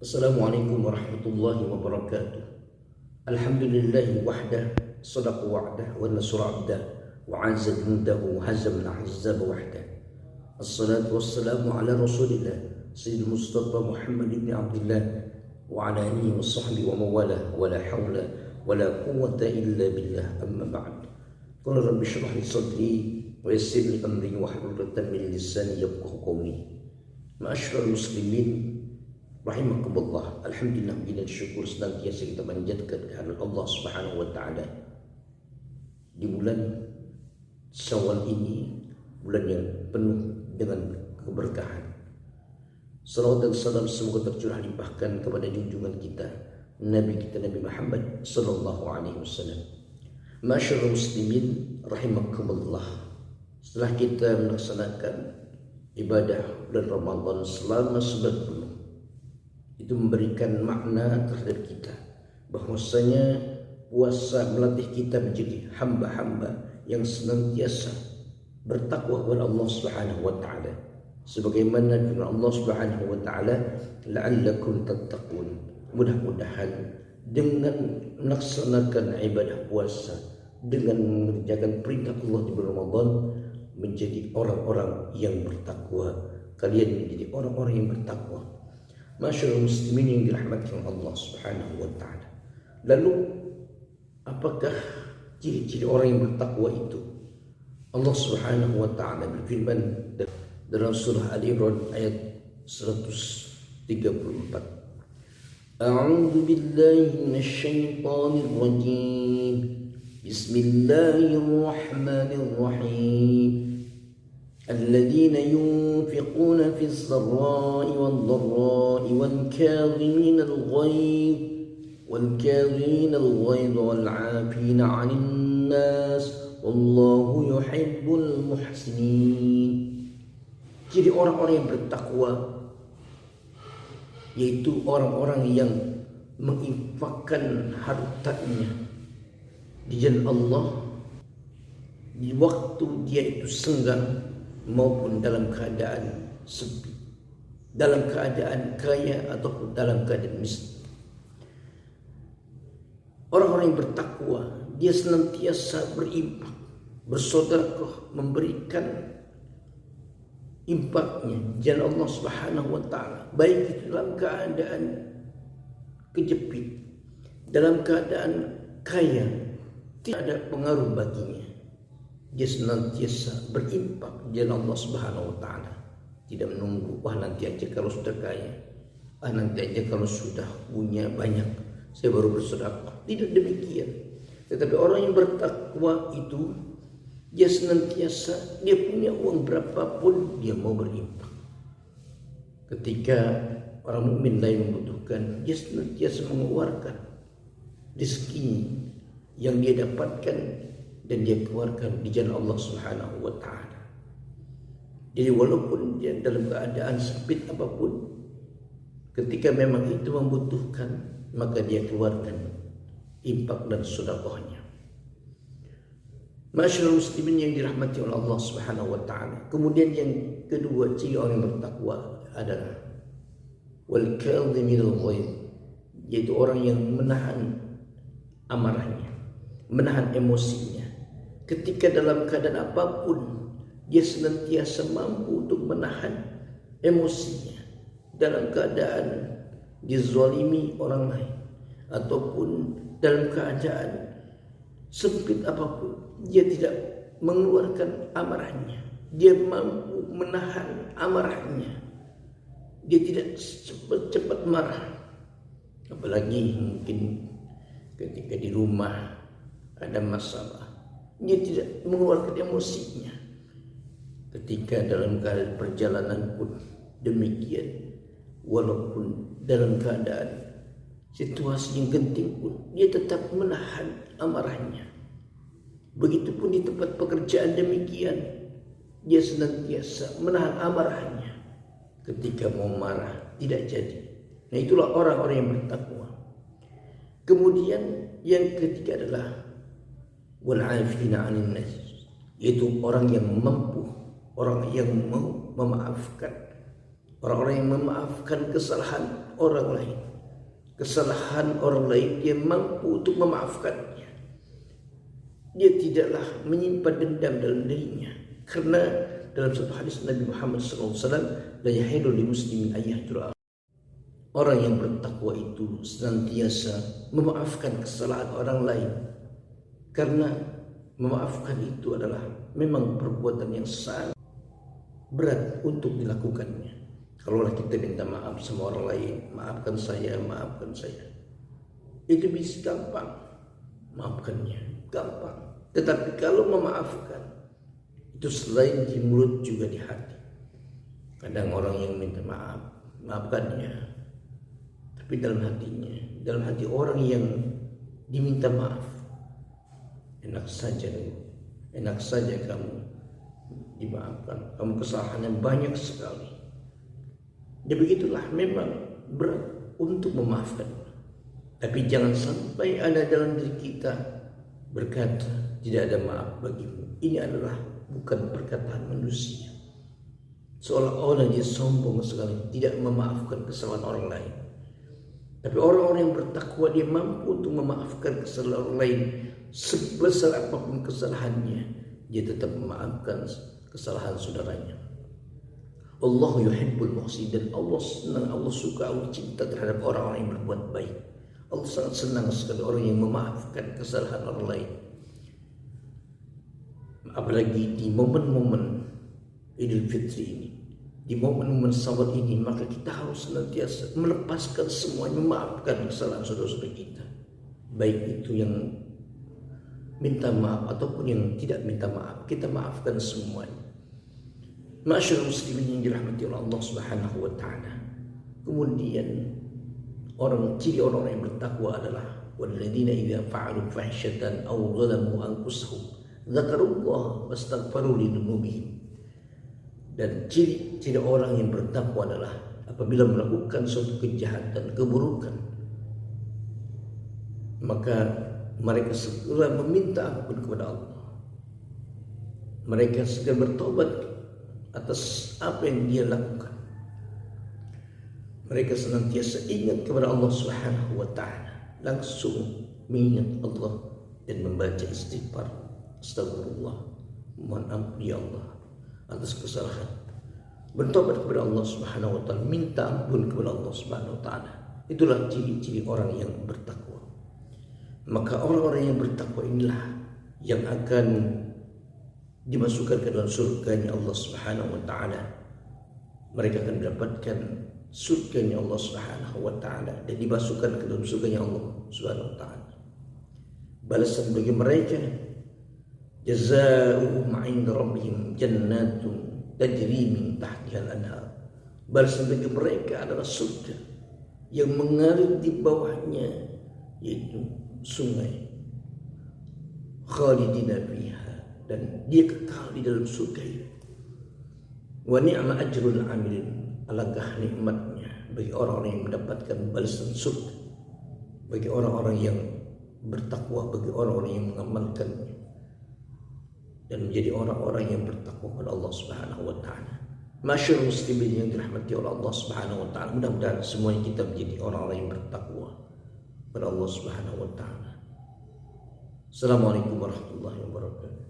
Assalamualaikum warahmatullahi wabarakatuh. Alhamdulillahi wahdah, sadaqa wa'dah, wa nasra abdah, wa azza jundahu, wa hazam al-ahzab wahdah. Assalatu wassalamu ala rasulillah Sayyidil Mustafa Muhammad ibn Abdullah wa ala alihi wa sahbihi wa mawalah, wa la hawla wa la quwwata illa billah, amma ba'd. Qala rabbi shrah li sadri wa yassir li amri wa hlul 'uqdatam min lisani yafqahu qawli. Ma'asyiral muslimin rahimakumullah. Alhamdulillah, puji dan syukur senantiasa kita panjatkan kehadirat Allah Subhanahu wa taala di bulan Syawal ini, bulan yang penuh dengan keberkahan. Salawat dan salam semoga tercurah limpahkan kepada junjungan kita Nabi kita Nabi Muhammad sallallahu alaihi wasallam. Masyarul muslimin rahimakumullah. Setelah kita melaksanakan ibadah bulan Ramadan selama sebulan penuh, itu memberikan makna terhadap kita bahwasanya puasa melatih kita menjadi hamba-hamba yang senantiasa bertakwa kepada Allah Subhanahu wa taala, sebagaimana firman Allah Subhanahu wa taala, la'allakum tattaqun. Mudah-mudahan dengan melaksanakan ibadah puasa, dengan mengerjakan perintah Allah di bulan Ramadan, menjadi orang-orang yang bertakwa. Kalian menjadi orang-orang yang bertakwa. Masyaallah muslimin yang dirahmati Allah Subhanahu wa taala. Lalu apakah ciri-ciri orang yang bertakwa itu? Allah Subhanahu wa taala berfirman dalam surah Al-Imran ayat 134. A'udzu billahi minasyaitonir rajim. Bismillahirrahmanirrahim. الذين ينفقون في السراء والضراء والكاظمين الغيظ والعافين عن الناس والله يحب المحسنين. Jadi orang-orang yang bertakwa yaitu orang-orang yang menginfakkan hartanya di jalan Allah di waktu dia itu senggang maupun dalam keadaan sepi, dalam keadaan kaya ataupun dalam keadaan miskin. Orang-orang yang bertakwa, dia senantiasa berinfak, bersedekah, memberikan infaknya jalan Allah Subhanahu wa taala, baik itu dalam keadaan kejepit, dalam keadaan kaya, tidak ada pengaruh baginya. Dia senantiasa berinfak di jalan Allah Subhanahu wa taala, tidak menunggu nanti aja kalau sudah kaya, nanti aja kalau sudah punya banyak saya baru bersedekah. Tidak demikian. Tetapi orang yang bertakwa itu dia senantiasa, dia punya uang berapapun dia mau berinfak. Ketika orang mukmin lain membutuhkan, dia senantiasa mengeluarkan rezeki yang dia dapatkan dan dia keluarkan di jalan Allah Subhanahu wa taala. Jadi walaupun dia dalam keadaan sempit apapun, ketika memang itu membutuhkan, maka dia keluarkan infak dan sedekahnya. Masyaallah muslimin yang dirahmati oleh Allah Subhanahu wa taala. Kemudian yang kedua, ciri orang yang bertakwa adalah wal kadhiminal ghaidh, yaitu orang yang menahan amarahnya, menahan emosinya. Ketika dalam keadaan apapun, dia senantiasa mampu untuk menahan emosinya. Dalam keadaan dizalimi orang lain, ataupun dalam keadaan sempit apapun, dia tidak mengeluarkan amarahnya. Dia mampu menahan amarahnya. Dia tidak cepat-cepat marah. Apalagi mungkin ketika di rumah ada masalah, dia tidak mengeluarkan emosinya. Ketika dalam keadaan perjalanan pun demikian, walaupun dalam keadaan situasi yang genting pun dia tetap menahan amarahnya. Begitupun di tempat pekerjaan demikian, dia senantiasa menahan amarahnya. Ketika mau marah tidak jadi. Nah, itulah orang-orang yang bertakwa. Kemudian yang ketiga adalah wal'afina 'anil nas, yaitu orang yang mampu, orang yang mau memaafkan, orang-orang yang memaafkan kesalahan orang lain, kesalahan orang lain, dia mampu untuk memaafkannya. Dia tidaklah menyimpan dendam dalam dirinya, karena dalam satu hadis Nabi Muhammad SAW, la yahilu li muslimin ayyahjura. Orang yang bertakwa itu senantiasa memaafkan kesalahan orang lain, karena memaafkan itu adalah memang perbuatan yang sangat berat untuk dilakukannya. Kalau kita minta maaf sama orang lain, maafkan saya, itu bisa gampang, maafkannya gampang. Tetapi kalau memaafkan, itu selain di mulut juga di hati. Kadang orang yang minta maaf, maafkannya, tapi dalam hati orang yang diminta maaf, enak saja kamu dimaafkan, kamu kesalahannya banyak sekali. Ya begitulah, memang berat untuk memaafkan. Tapi jangan sampai ada dalam diri kita berkata, tidak ada maaf bagimu. Ini adalah bukan perkataan manusia. Seolah-olah dia sombong sekali, tidak memaafkan kesalahan orang lain. Tapi orang-orang yang bertakwa, dia mampu untuk memaafkan kesalahan orang lain. Sebesar apapun kesalahannya, dia tetap memaafkan kesalahan saudaranya. Allah yuhibbul muhsin, dan Allah senang, Allah suka, Allah cinta terhadap orang-orang yang berbuat baik. Allah sangat senang sekali orang yang memaafkan kesalahan orang lain. Apalagi di momen-momen Idul Fitri ini, di momen-momen sahabat ini, maka kita harus senantiasa melepaskan semuanya, memaafkan kesalahan saudara-saudara kita, baik itu yang minta maaf ataupun yang tidak minta maaf, kita maafkan semuanya. Ma'asyiral muslimin yang dirahmati oleh Allah Subhanahu wa taala. Kemudian ciri orang yang bertakwa adalah walladzina idza fa'alu fahsyatan aw zalamu anfusahum dzakarullah wastaghfaru lidzunubihim. Dan ciri orang yang bertakwa adalah apabila melakukan suatu kejahatan, keburukan, maka mereka segera meminta ampun kepada Allah. Mereka segera bertobat atas apa yang dia lakukan. Mereka senantiasa ingat kepada Allah Subhanahu wa taala, langsung mengingat Allah dan membaca istighfar, astagfirullah, mohon ampun ya Allah atas kesalahan. Bertobat kepada Allah Subhanahu wa taala, minta ampun kepada Allah Subhanahu wa taala. Itulah ciri-ciri orang yang bertakwa. Maka orang-orang yang bertakwa inilah yang akan dimasukkan ke dalam surganya Allah Subhanahu wa taala. Mereka akan mendapatkan surganya Allah Subhanahu wa taala dan dimasukkan ke dalam surganya Allah Subhanahu wa taala. Balasan bagi mereka, jazaohum 'inda rabbihim jannatun tajri min tahtiha al-anhar. Balasan bagi mereka adalah surga yang mengalir di bawahnya, yaitu sungai, khalidina fiha, dan dia kekal di dalam surga itu. Wa ni'ma ajrul amilin, alangkah nikmatnya bagi orang-orang yang mendapatkan balasan surga, bagi orang-orang yang bertakwa, bagi orang-orang yang mengamalkannya dan menjadi orang-orang yang bertakwa kepada Allah Subhanahu wa taala. Masyaallah muslimin yang dirahmati oleh Allah Subhanahu wa taala, mudah-mudahan semuanya kita menjadi orang-orang yang bertakwa kepada Allah Subhanahu wa taala. Assalamualaikum warahmatullahi wabarakatuh.